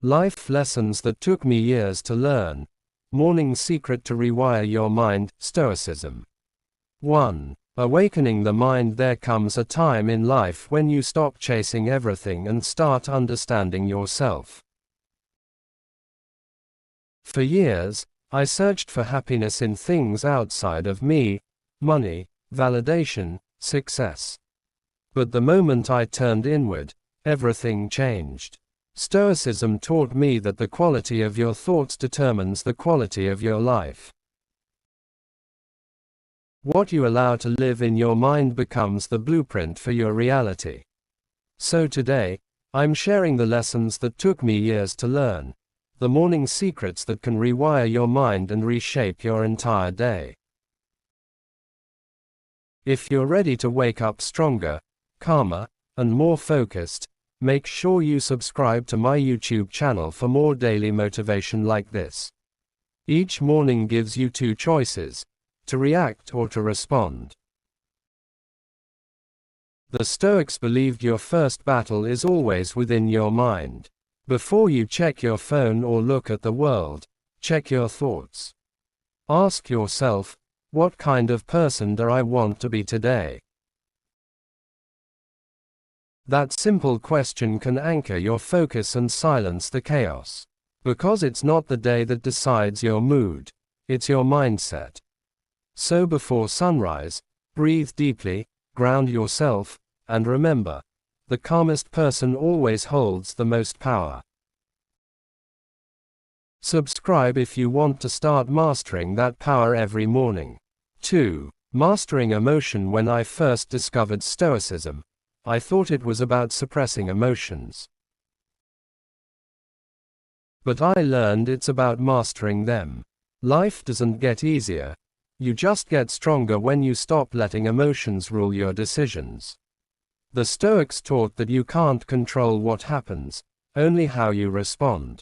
Life lessons that took me years to learn. Morning secret to rewire your mind, Stoicism. 1. Awakening the mind. There comes a time in life when you stop chasing everything and start understanding yourself. For years, I searched for happiness in things outside of me: money, validation, success. But the moment I turned inward, everything changed. Stoicism taught me that the quality of your thoughts determines the quality of your life. What you allow to live in your mind becomes the blueprint for your reality. So today, I'm sharing the lessons that took me years to learn, the morning secrets that can rewire your mind and reshape your entire day. If you're ready to wake up stronger, calmer, and more focused, make sure you subscribe to my YouTube channel for more daily motivation like this. Each morning gives you two choices: to react or to respond. The Stoics believed your first battle is always within your mind. Before you check your phone or look at the world, check your thoughts. Ask yourself, what kind of person do I want to be today? That simple question can anchor your focus and silence the chaos. Because it's not the day that decides your mood, it's your mindset. So before sunrise, breathe deeply, ground yourself, and remember, the calmest person always holds the most power. Subscribe if you want to start mastering that power every morning. 2. Mastering emotion. When I first discovered Stoicism, I thought it was about suppressing emotions. But I learned it's about mastering them. Life doesn't get easier. You just get stronger when you stop letting emotions rule your decisions. The Stoics taught that you can't control what happens, only how you respond.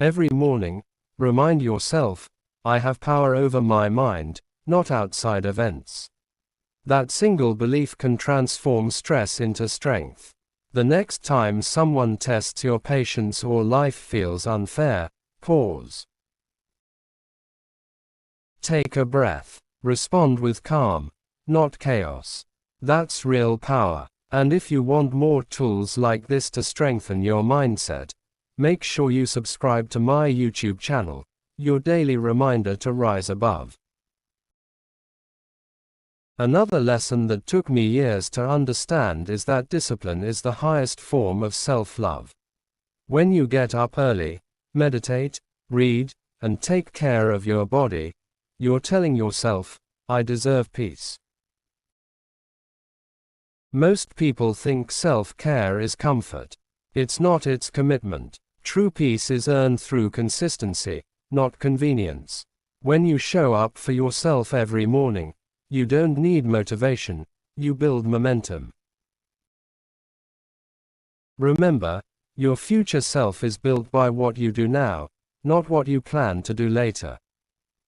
Every morning, remind yourself, I have power over my mind, not outside events. That single belief can transform stress into strength. The next time someone tests your patience or life feels unfair, pause. Take a breath. Respond with calm, not chaos. That's real power. And if you want more tools like this to strengthen your mindset, make sure you subscribe to my YouTube channel, your daily reminder to rise above. Another lesson that took me years to understand is that discipline is the highest form of self-love. When you get up early, meditate, read, and take care of your body, you're telling yourself, I deserve peace. Most people think self-care is comfort. It's not, it's commitment. True peace is earned through consistency, not convenience. When you show up for yourself every morning, you don't need motivation, you build momentum. Remember, your future self is built by what you do now, not what you plan to do later.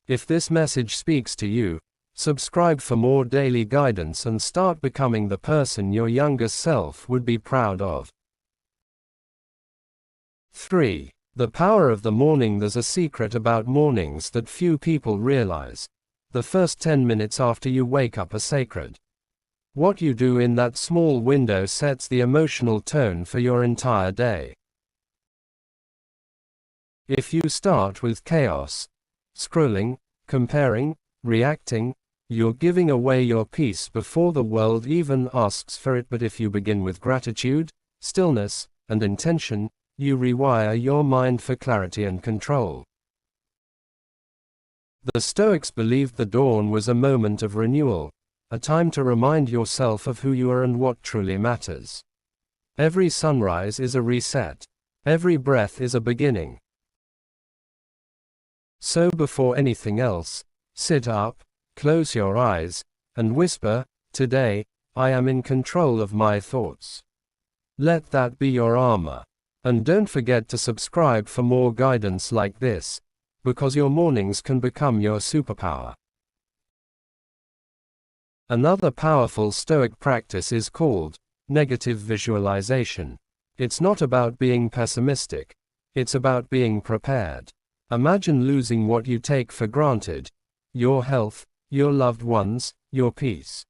If this message speaks to you, subscribe for more daily guidance and start becoming the person your younger self would be proud of. 3. The power of the morning. There's a secret about mornings that few people realize. The first 10 minutes after you wake up are sacred. What you do in that small window sets the emotional tone for your entire day. If you start with chaos, scrolling, comparing, reacting, you're giving away your peace before the world even asks for it. But if you begin with gratitude, stillness, and intention, you rewire your mind for clarity and control. The Stoics believed the dawn was a moment of renewal, a time to remind yourself of who you are and what truly matters. Every sunrise is a reset. Every breath is a beginning. So before anything else, sit up, close your eyes, and whisper, today, I am in control of my thoughts. Let that be your armor. And don't forget to subscribe for more guidance like this, because your mornings can become your superpower. Another powerful Stoic practice is called negative visualization. It's not about being pessimistic. It's about being prepared. Imagine losing what you take for granted: your health, your loved ones, your peace.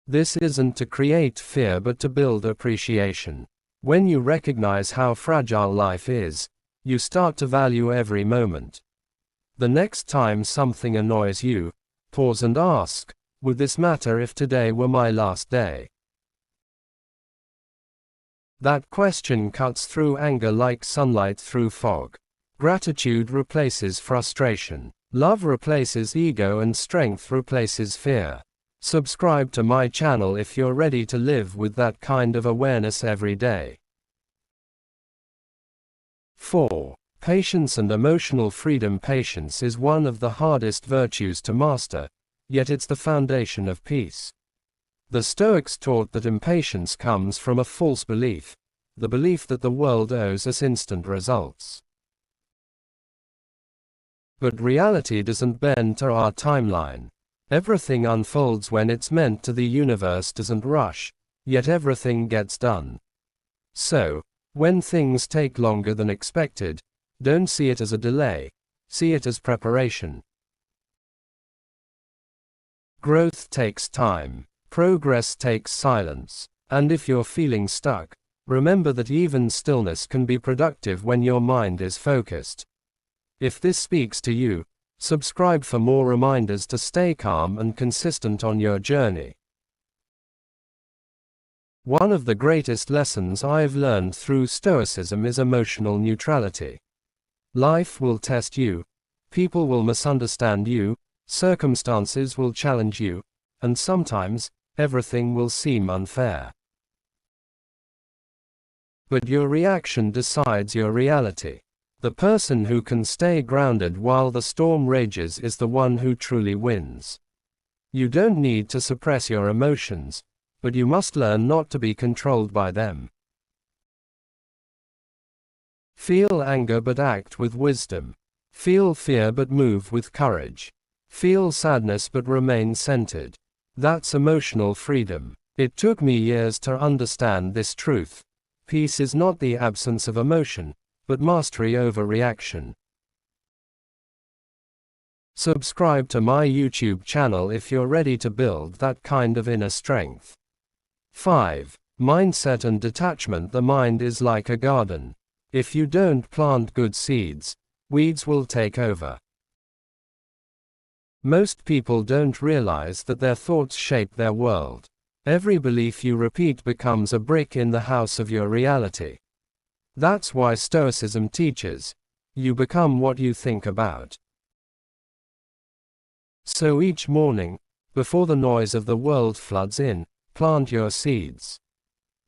This isn't to create fear but to build appreciation. When you recognize how fragile life is, you start to value every moment. The next time something annoys you, pause and ask, would this matter if today were my last day? That question cuts through anger like sunlight through fog. Gratitude replaces frustration. Love replaces ego, and strength replaces fear. Subscribe to my channel if you're ready to live with that kind of awareness every day. 4. Patience and emotional freedom. Patience is one of the hardest virtues to master, yet it's the foundation of peace. The Stoics taught that impatience comes from a false belief, the belief that the world owes us instant results. But reality doesn't bend to our timeline. Everything unfolds when it's meant to. The universe doesn't rush, yet everything gets done. So, when things take longer than expected, don't see it as a delay, see it as preparation. Growth takes time. Progress takes silence. And if you're feeling stuck, remember that even stillness can be productive when your mind is focused. If this speaks to you, subscribe for more reminders to stay calm and consistent on your journey. One of the greatest lessons I've learned through Stoicism is emotional neutrality. Life will test you, people will misunderstand you, circumstances will challenge you, and sometimes, everything will seem unfair. But your reaction decides your reality. The person who can stay grounded while the storm rages is the one who truly wins. You don't need to suppress your emotions, but you must learn not to be controlled by them. Feel anger but act with wisdom. Feel fear but move with courage. Feel sadness but remain centered. That's emotional freedom. It took me years to understand this truth. Peace is not the absence of emotion, but mastery over reaction. Subscribe to my YouTube channel if you're ready to build that kind of inner strength. 5. Mindset and detachment. The mind is like a garden. If you don't plant good seeds, weeds will take over. Most people don't realize that their thoughts shape their world. Every belief you repeat becomes a brick in the house of your reality. That's why Stoicism teaches, you become what you think about. So each morning, before the noise of the world floods in, plant your seeds.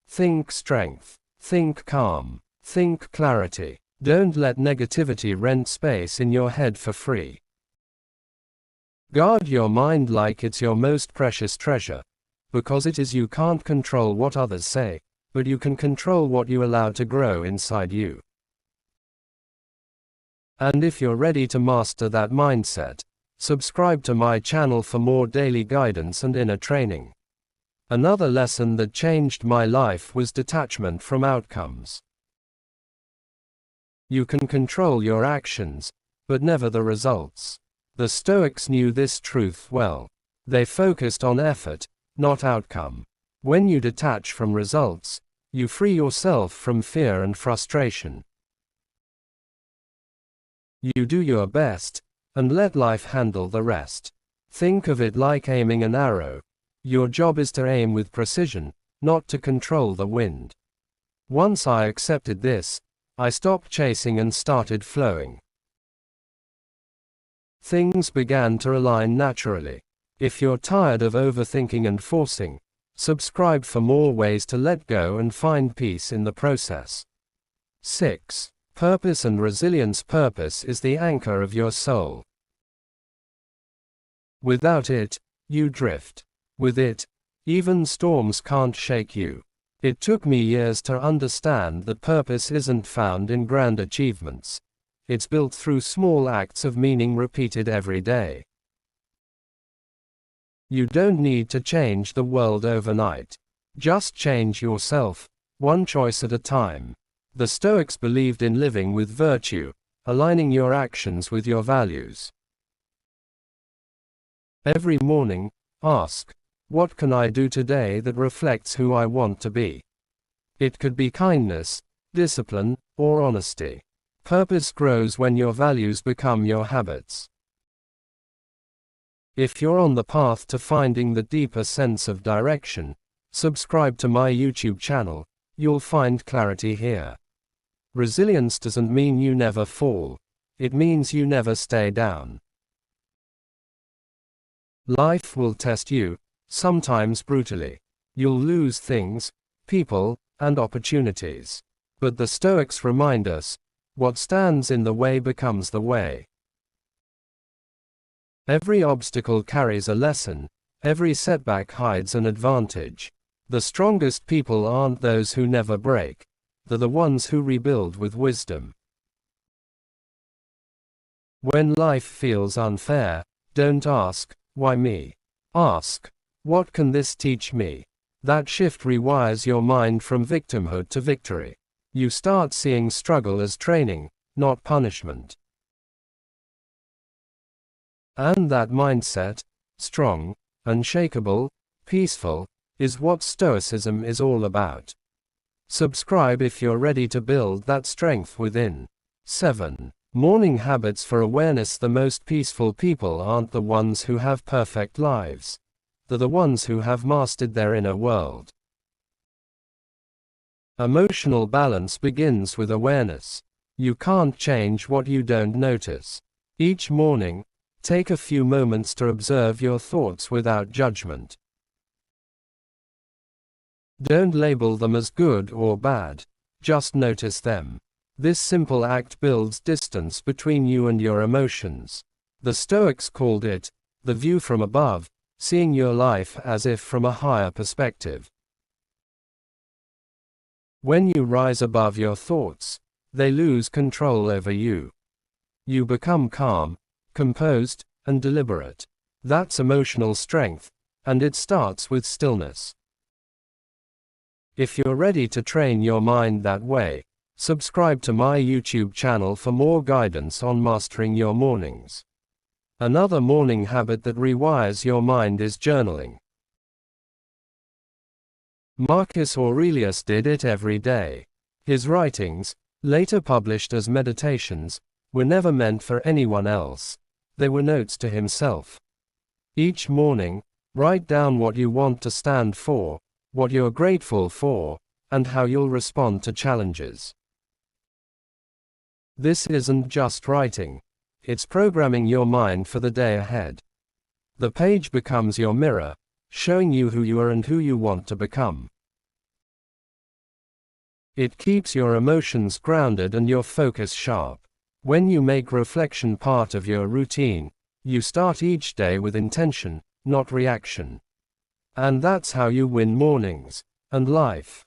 Think strength. Think calm. Think clarity. Don't let negativity rent space in your head for free. Guard your mind like it's your most precious treasure, because it is. You can't control what others say, but you can control what you allow to grow inside you. And if you're ready to master that mindset, subscribe to my channel for more daily guidance and inner training. Another lesson that changed my life was detachment from outcomes. You can control your actions, but never the results. The Stoics knew this truth well. They focused on effort, not outcome. When you detach from results, you free yourself from fear and frustration. You do your best, and let life handle the rest. Think of it like aiming an arrow. Your job is to aim with precision, not to control the wind. Once I accepted this, I stopped chasing and started flowing. Things began to align naturally. If you're tired of overthinking and forcing, subscribe for more ways to let go and find peace in the process. 6. Purpose and resilience. Purpose is the anchor of your soul. Without it, you drift. With it, even storms can't shake you. It took me years to understand that purpose isn't found in grand achievements. It's built through small acts of meaning repeated every day. You don't need to change the world overnight. Just change yourself, one choice at a time. The Stoics believed in living with virtue, aligning your actions with your values. Every morning, ask, what can I do today that reflects who I want to be? It could be kindness, discipline, or honesty. Purpose grows when your values become your habits. If you're on the path to finding the deeper sense of direction, subscribe to my YouTube channel. You'll find clarity here. Resilience doesn't mean you never fall. It means you never stay down. Life will test you, sometimes brutally. You'll lose things, people, and opportunities. But the Stoics remind us, what stands in the way becomes the way. Every obstacle carries a lesson, every setback hides an advantage. The strongest people aren't those who never break, they're the ones who rebuild with wisdom. When life feels unfair, don't ask, why me? Ask, what can this teach me? That shift rewires your mind from victimhood to victory. You start seeing struggle as training, not punishment. And that mindset, strong, unshakable, peaceful, is what Stoicism is all about. Subscribe if you're ready to build that strength within. 7. Morning habits for awareness. The most peaceful people aren't the ones who have perfect lives. They're the ones who have mastered their inner world. Emotional balance begins with awareness. You can't change what you don't notice. Each morning, take a few moments to observe your thoughts without judgment. Don't label them as good or bad, just notice them. This simple act builds distance between you and your emotions. The Stoics called it the view from above, seeing your life as if from a higher perspective. When you rise above your thoughts, they lose control over you. You become calm, composed, and deliberate. That's emotional strength, and it starts with stillness. If you're ready to train your mind that way, subscribe to my YouTube channel for more guidance on mastering your mornings. Another morning habit that rewires your mind is journaling. Marcus Aurelius did it every day. His writings, later published as meditations, were never meant for anyone else. They were notes to himself. Each morning, write down what you want to stand for, what you're grateful for, and how you'll respond to challenges. This isn't just writing. It's programming your mind for the day ahead. The page becomes your mirror, showing you who you are and who you want to become. It keeps your emotions grounded and your focus sharp. When you make reflection part of your routine, you start each day with intention, not reaction. And that's how you win mornings and life.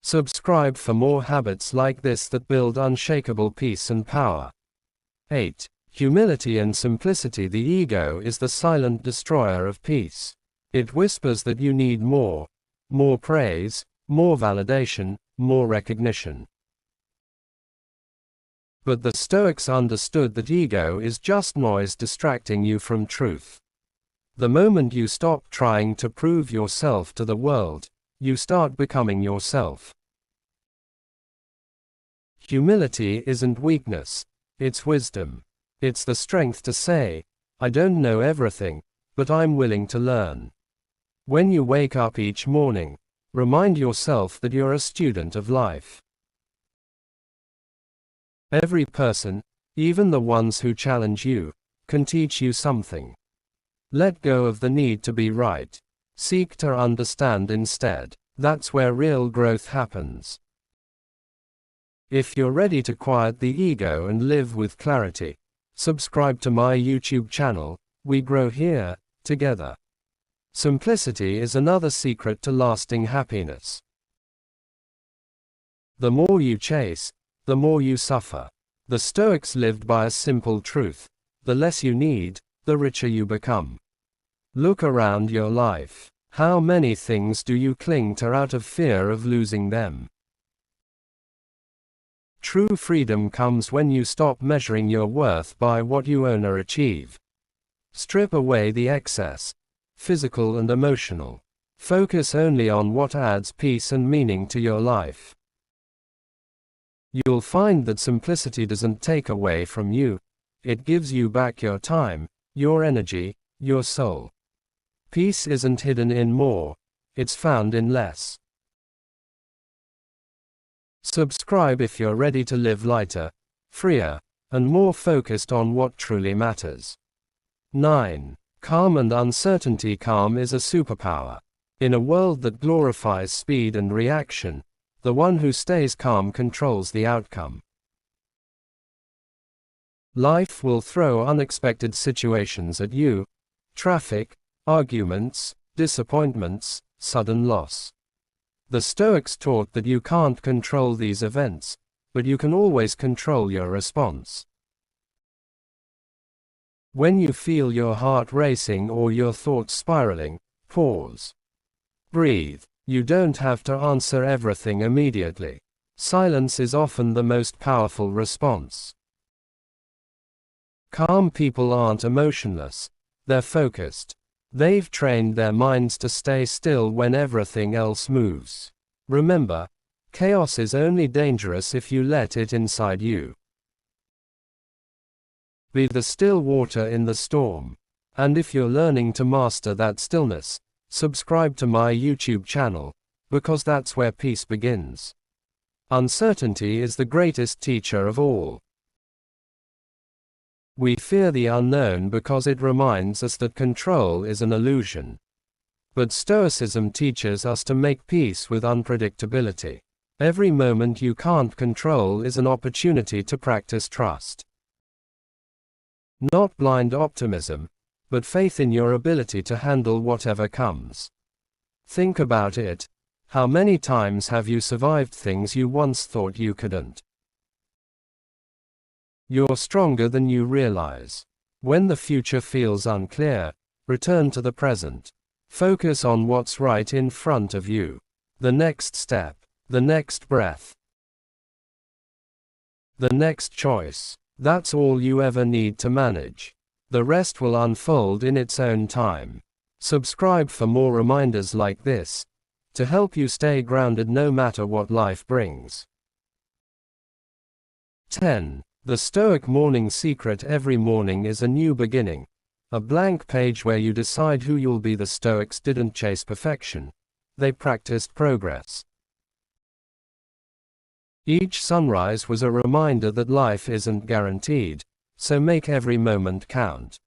Subscribe for more habits like this that build unshakable peace and power. 8. Humility and simplicity. The ego is the silent destroyer of peace. It whispers that you need more praise, more validation, more recognition. But the Stoics understood that ego is just noise distracting you from truth. The moment you stop trying to prove yourself to the world, you start becoming yourself. Humility isn't weakness, it's wisdom. It's the strength to say, I don't know everything, but I'm willing to learn. When you wake up each morning, remind yourself that you're a student of life. Every person, even the ones who challenge you, can teach you something. Let go of the need to be right. Seek to understand instead. That's where real growth happens. If you're ready to quiet the ego and live with clarity, subscribe to my YouTube channel. We grow here, together. Simplicity is another secret to lasting happiness. The more you chase, the more you suffer. The Stoics lived by a simple truth: the less you need, the richer you become. Look around your life. How many things do you cling to out of fear of losing them? True freedom comes when you stop measuring your worth by what you own or achieve. Strip away the excess, physical and emotional. Focus only on what adds peace and meaning to your life. You'll find that simplicity doesn't take away from you, it gives you back your time, your energy, your soul. Peace isn't hidden in more, it's found in less. Subscribe if you're ready to live lighter, freer, and more focused on what truly matters. 9. Calm and uncertainty. Calm is a superpower. In a world that glorifies speed and reaction, the one who stays calm controls the outcome. Life will throw unexpected situations at you: traffic, arguments, disappointments, sudden loss. The Stoics taught that you can't control these events, but you can always control your response. When you feel your heart racing or your thoughts spiraling, pause. Breathe. You don't have to answer everything immediately. Silence is often the most powerful response. Calm people aren't emotionless, they're focused. They've trained their minds to stay still when everything else moves. Remember, chaos is only dangerous if you let it inside you. Be the still water in the storm. And if you're learning to master that stillness, subscribe to my YouTube channel, because that's where peace begins. Uncertainty is the greatest teacher of all. We fear the unknown because it reminds us that control is an illusion. But Stoicism teaches us to make peace with unpredictability. Every moment you can't control is an opportunity to practice trust. Not blind optimism, but faith in your ability to handle whatever comes. Think about it. How many times have you survived things you once thought you couldn't? You're stronger than you realize. When the future feels unclear, return to the present. Focus on what's right in front of you. The next step, the next breath, the next choice. That's all you ever need to manage. The rest will unfold in its own time. Subscribe for more reminders like this, to help you stay grounded no matter what life brings. 10. The Stoic Morning Secret. Every morning is a new beginning. A blank page where you decide who you'll be. The Stoics didn't chase perfection. They practiced progress. Each sunrise was a reminder that life isn't guaranteed, so make every moment count.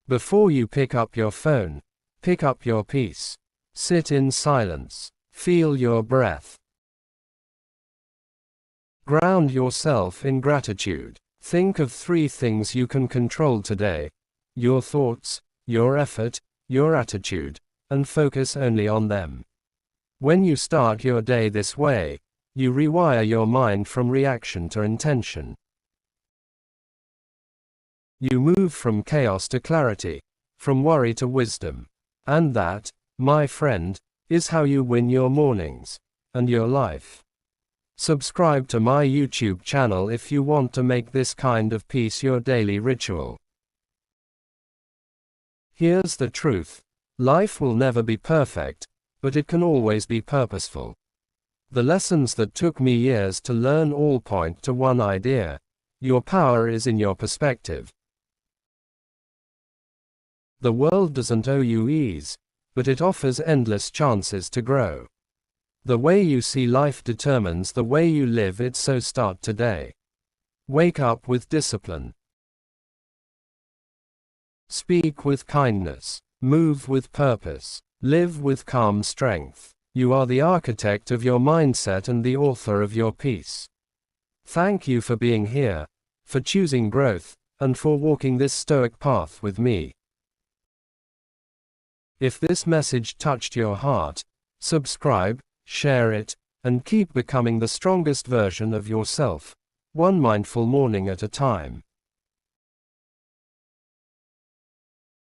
Before you pick up your phone, pick up your peace. Sit in silence. Feel your breath. Ground yourself in gratitude. Think of 3 things you can control today: your thoughts, your effort, your attitude, and focus only on them. When you start your day this way, you rewire your mind from reaction to intention. You move from chaos to clarity, from worry to wisdom. And that, my friend, is how you win your mornings and your life. Subscribe to my YouTube channel if you want to make this kind of peace your daily ritual. Here's the truth. Life will never be perfect, but it can always be purposeful. The lessons that took me years to learn all point to one idea: your power is in your perspective. The world doesn't owe you ease, but it offers endless chances to grow. The way you see life determines the way you live it, so start today. Wake up with discipline. Speak with kindness. Move with purpose. Live with calm strength. You are the architect of your mindset and the author of your peace. Thank you for being here, for choosing growth, and for walking this Stoic path with me. If this message touched your heart, subscribe, share it, and keep becoming the strongest version of yourself, one mindful morning at a time.